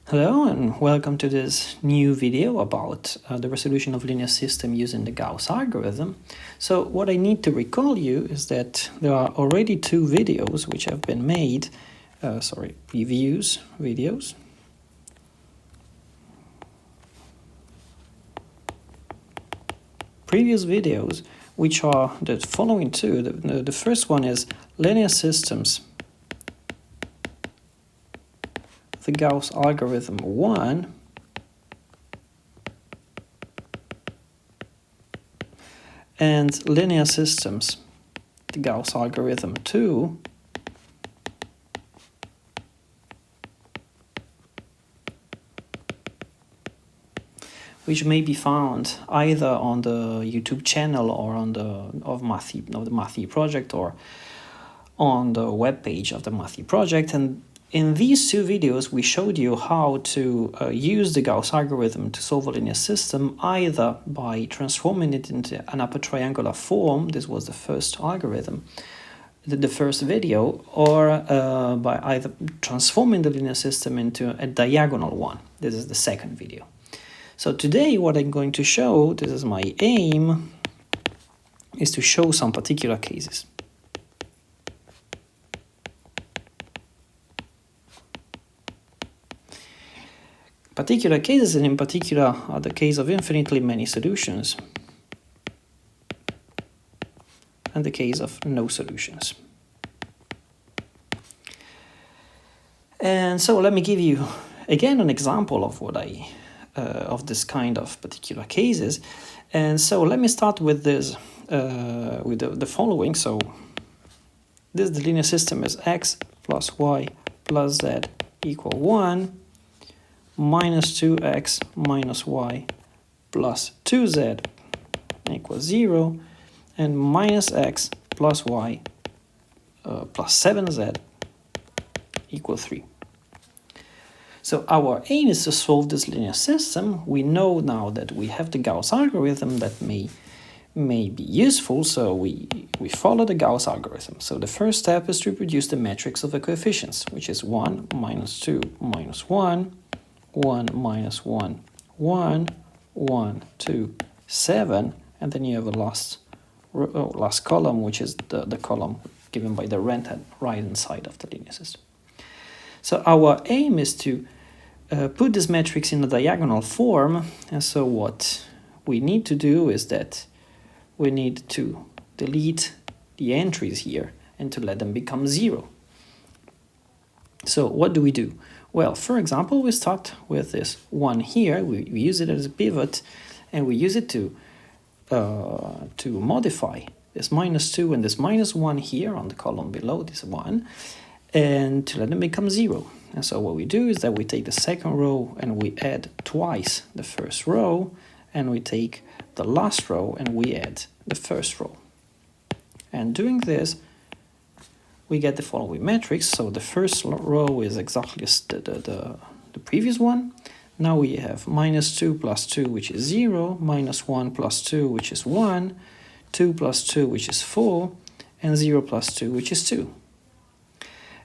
Hello and welcome to this new video about the resolution of linear system using the Gauss algorithm. So what I need to recall you is that there are already two videos which have been made, videos. Previous videos, which are the following two. The first one is linear systems, the Gauss algorithm 1, and linear systems, the Gauss algorithm 2, which may be found either on the YouTube channel or on the Mathy project, or on the webpage of the Mathy project. And in these two videos, we showed you how to use the Gauss algorithm to solve a linear system, either by transforming it into an upper triangular form. This was the first algorithm, the first video, or by either transforming the linear system into a diagonal one. This is the second video. So today what I'm going to show, this is my aim, is to show some particular cases. Particular cases, and in particular are the case of infinitely many solutions and the case of no solutions. And so let me give you again an example of what of this kind of particular cases. And so let me start with this, with the following. So the linear system is x plus y plus z equal 1, minus 2x minus y plus 2z equals 0, and minus x plus y plus 7z equals 3. So our aim is to solve this linear system. We know now that we have the Gauss algorithm that may be useful, so we follow the Gauss algorithm. So the first step is to reproduce the matrix of the coefficients, which is 1, minus 2, minus 1, 1, minus 1, 1, 1, 2, 7, and then you have a last column, which is the column given by the right-hand side of the linear system. So our aim is to put this matrix in a diagonal form, and so what we need to do is that we need to delete the entries here and to let them become 0. So what do we do? Well, for example, we start with this 1 here. We use it as a pivot, and we use it to modify this minus 2 and this minus 1 here on the column below this 1, and to let them become 0. And so what we do is that we take the second row and we add twice the first row, and we take the last row and we add the first row. And doing this, we get the following matrix. So the first row is exactly the previous one. Now we have minus 2 plus 2, which is 0, minus 1 plus 2, which is 1, 2 plus 2, which is 4, and 0 plus 2, which is 2.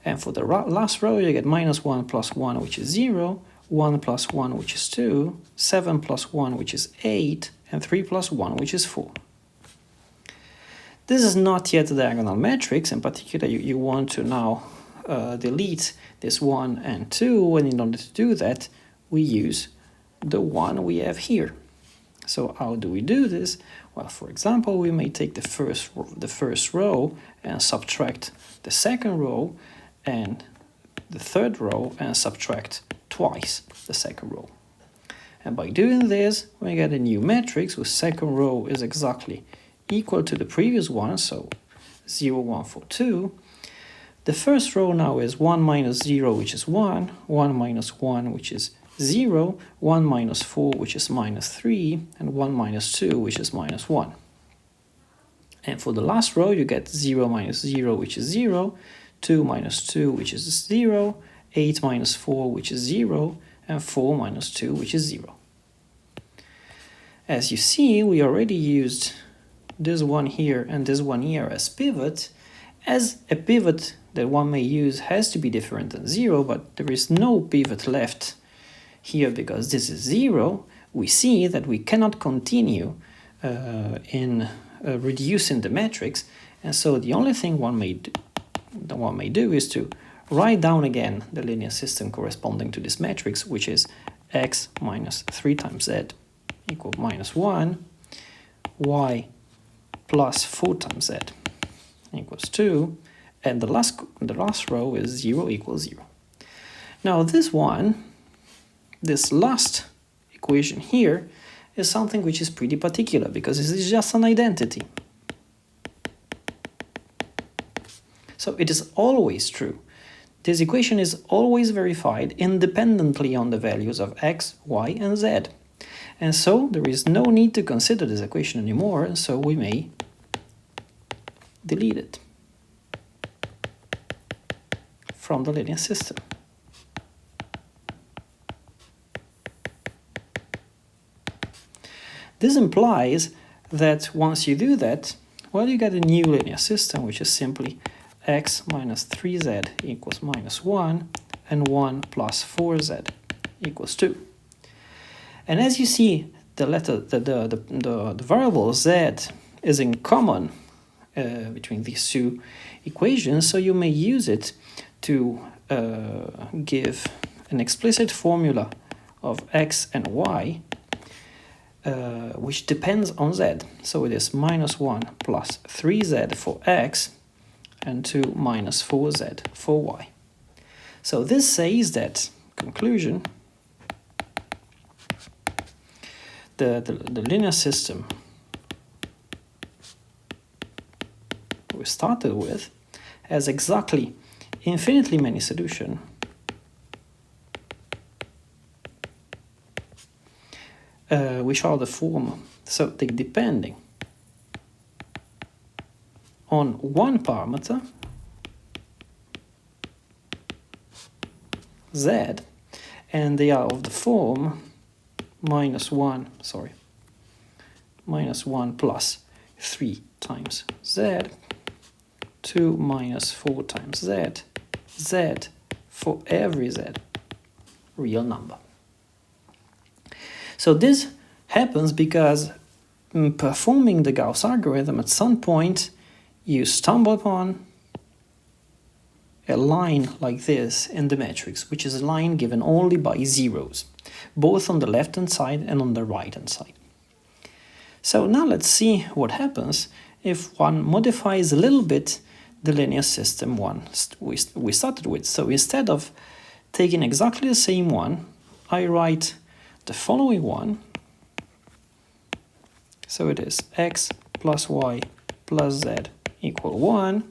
And for the last row, you get minus 1 plus 1, which is 0, 1 plus 1, which is 2, 7 plus 1, which is 8, and 3 plus 1, which is 4. This is not yet a diagonal matrix. In particular, you want to now delete this 1 and 2, and in order to do that, we use the 1 we have here. So how do we do this? Well, for example, we may take the first row and subtract the second row, and the third row and subtract twice the second row. And by doing this, we get a new matrix whose second row is exactly equal to the previous one, so 0, 1, 4, 2. The first row now is 1 minus 0, which is 1, 1 minus 1, which is 0, 1 minus 4, which is minus 3, and 1 minus 2, which is minus 1. And for the last row, you get 0 minus 0, which is 0, 2 minus 2, which is 0, 8 minus 4, which is 0, and 4 minus 2, which is 0. As you see, we already used this one here and this one here as pivot. As a pivot that one may use has to be different than 0, but there is no pivot left here, because this is 0, we see that we cannot continue in reducing the matrix, and so the only thing one may do is to write down again the linear system corresponding to this matrix, which is x minus 3 times z equal minus 1, y plus 4 times z equals 2, and the last row is 0 equals 0. Now this last equation here is something which is pretty particular, because this is just an identity. So it is always true. This equation is always verified independently on the values of x, y, and z. And so there is no need to consider this equation anymore, and so we may delete it from the linear system. This implies that once you do that, well, you get a new linear system, which is simply x minus 3z equals minus 1, and 1 plus 4z equals 2. And as you see, the variable z is in common between these two equations, so you may use it to give an explicit formula of x and y, which depends on z. So it is minus 1 plus 3z for x and 2 minus 4z for y. So this says that, conclusion, the linear system we started with has exactly infinitely many solutions, which are the form, so they depending on one parameter, z, and they are of the form minus 1 plus 3 times z, 2 minus 4 times z, z for every z real number. So this happens because performing the Gauss algorithm, at some point you stumble upon a line like this in the matrix, which is a line given only by zeros, both on the left-hand side and on the right-hand side. So now let's see what happens if one modifies a little bit the linear system we started with. So instead of taking exactly the same one, I write the following one. So it is x plus y plus z equal 1.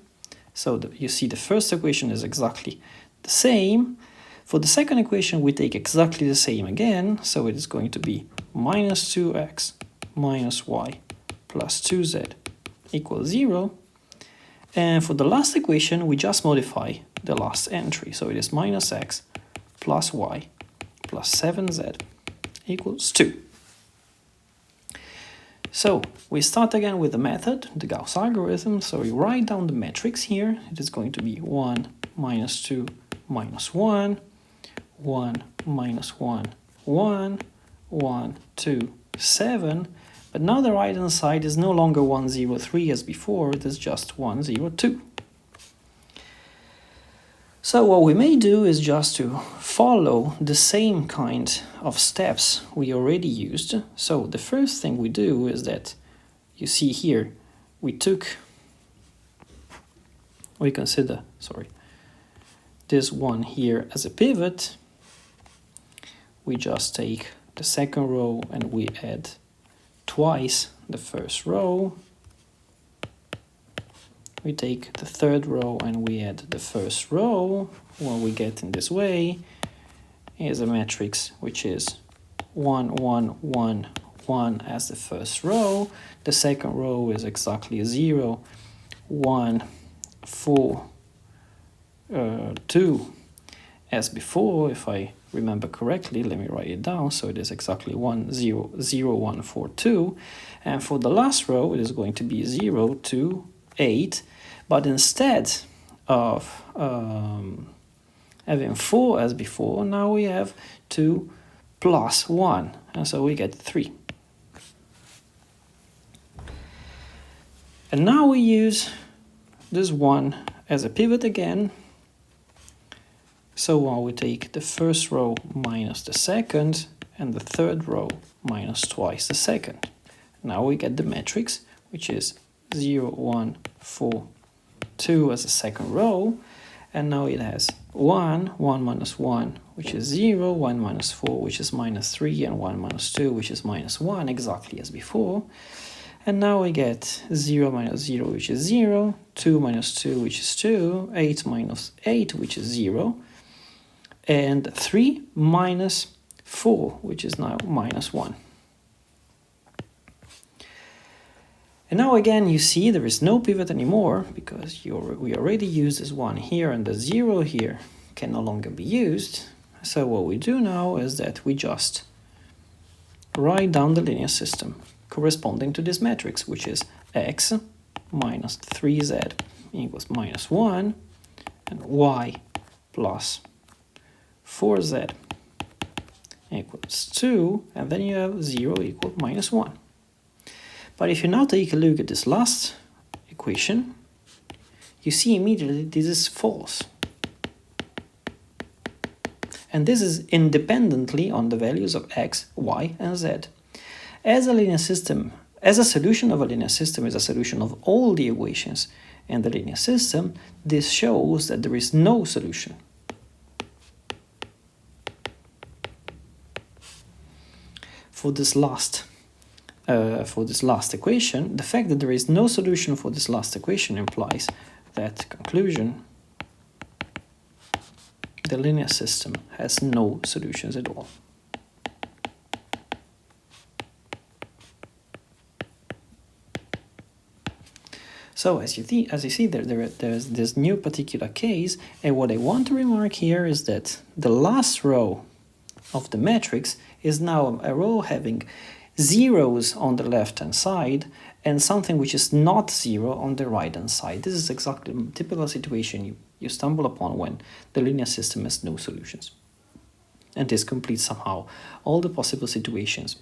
So you see the first equation is exactly the same. For the second equation, we take exactly the same again. So it is going to be minus 2x minus y plus 2z equals 0. And for the last equation, we just modify the last entry. So it is minus x plus y plus 7z equals 2. So we start again with the method, the Gauss algorithm. So we write down the matrix here. It is going to be 1, minus 2, minus 1, 1, minus 1, 1, 1, 2, 7. But now the right-hand side is no longer 1, 0, 3 as before. It is just 1, 0, 2. So what we may do is just to follow the same kind of steps we already used. So the first thing we do is that, you see here, we consider this one here as a pivot. We just take the second row and we add twice the first row. We take the third row and we add the first row. What we get in this way is a matrix which is 1, 1, 1, 1 as the first row. The second row is exactly 0, 1, 4, 2 as before. If I remember correctly, let me write it down. So it is exactly 1, 0, 0, 1, 4, 2. And for the last row, it is going to be 0, 2, 8. But instead of having 4 as before, now we have 2 plus 1, and so we get 3. And now we use this 1 as a pivot again. So we take the first row minus the second, and the third row minus twice the second. Now we get the matrix, which is 0, 1, 4, 2 as a second row, and now it has 1, 1 minus 1, which is 0, 1 minus 4, which is minus 3, and 1 minus 2, which is minus 1, exactly as before. And now we get 0 minus 0, which is 0, 2 minus 2, which is 2, 8 minus 8, which is 0, and 3 minus 4, which is now minus 1. And now again you see there is no pivot anymore, because we already used this 1 here, and the 0 here can no longer be used. So what we do now is that we just write down the linear system corresponding to this matrix, which is x minus 3z equals minus 1, and y plus 4z equals 2, and then you have 0 equal minus 1. But if you now take a look at this last equation, you see immediately this is false. And this is independently on the values of x, y, and z. As a linear system, as a solution of a linear system is a solution of all the equations in the linear system, this shows that there is no solution. For this last equation, the fact that there is no solution for this last equation implies that conclusion, the linear system has no solutions at all. So as you see, there's this new particular case, and what I want to remark here is that the last row of the matrix is now a row having zeros on the left-hand side and something which is not 0 on the right-hand side. This is exactly the typical situation you stumble upon when the linear system has no solutions. And this completes somehow all the possible situations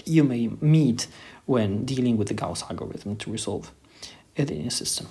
you may meet when dealing with the Gauss algorithm to resolve a linear system.